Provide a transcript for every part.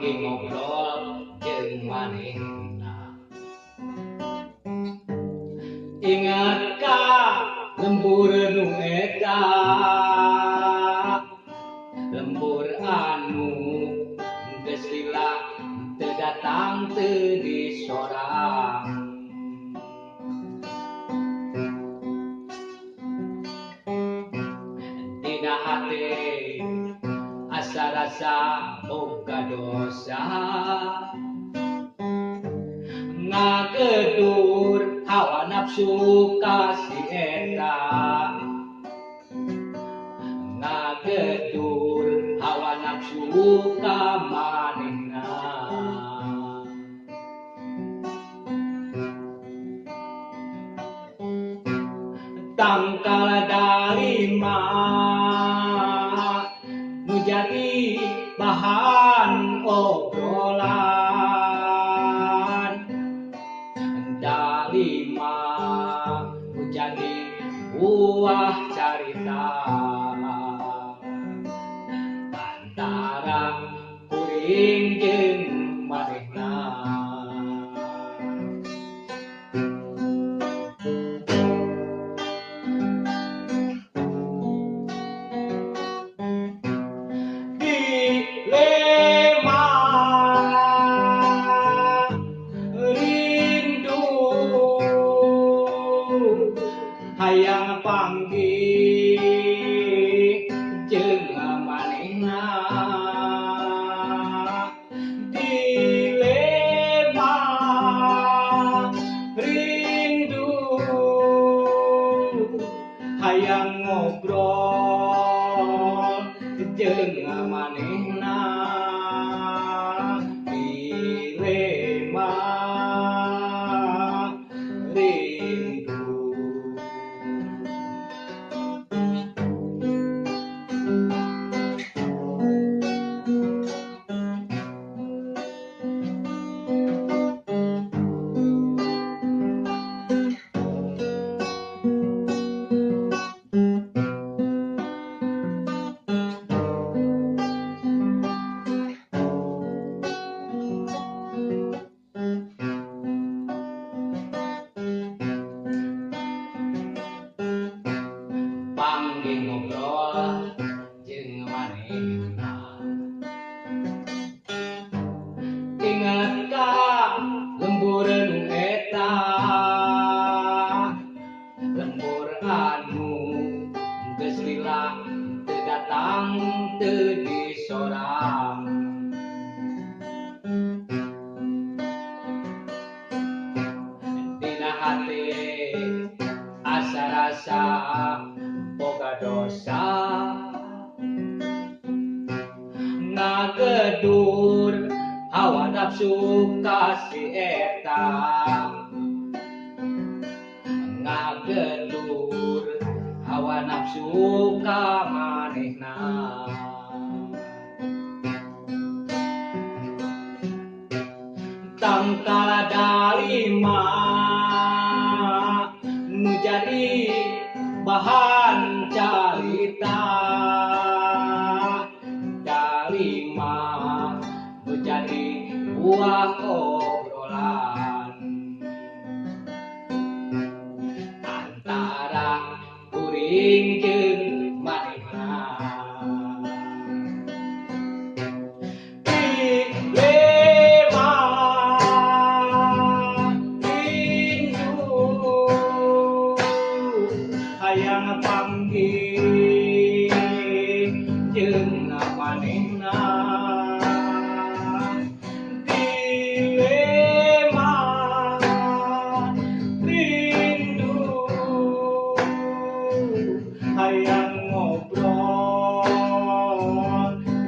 Panggih ngobrol jeung manehna. Ingat ka lembur nu eta, lembur anu geus lila teu datang teu disorang. Dina hate asa rasa boga dosa, ngagedur hawa nafsu ka si eta, ngagedur hawa nafsu ka manehna. Tangkal dalima nu jadi bahan obrolan, dalima nu jadi buah carita antara kuring jeung manehna. Dilema rindu hayang panggih jeung manehna. Dilema rindu hayang ngobrol jeung manehna. Dilema rindu. Panggih ngobrol jeung manehna. Ingat ka lembur nu eta, lembur anu geus lila teu datang teu disorang. Dina hate asa rasa boga dosa, ngagedur hawa nafsu ka si eta, ngagedur hawa nafsu ka manehna. Tangkal dalima nu jadi bahan carita, dalima nu jadi buah obrolan antara kuring jeung manehna. Dilema rindu hayang panggih jeung manehna. Dilema rindu hayang ngobrol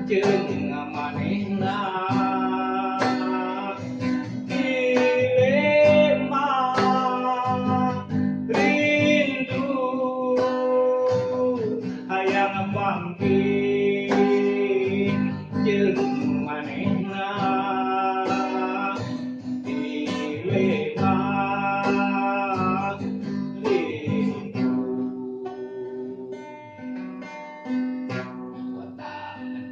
jeung manehna. Dilema rindu hayang panggih jeung manehna. Dilema rindu. Wata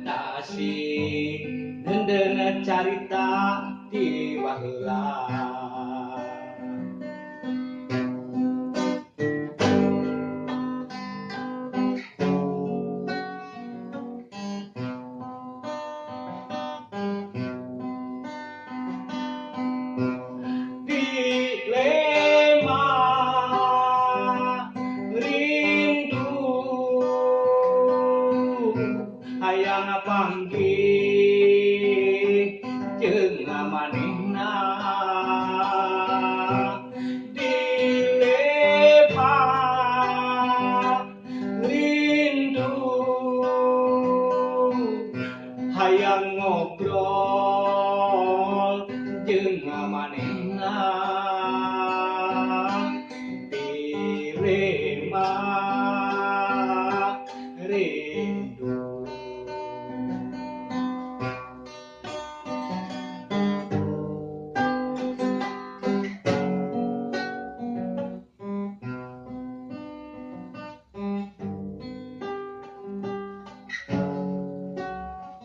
tasih nendeun carita di baheula. Dilema rindu hayang panggil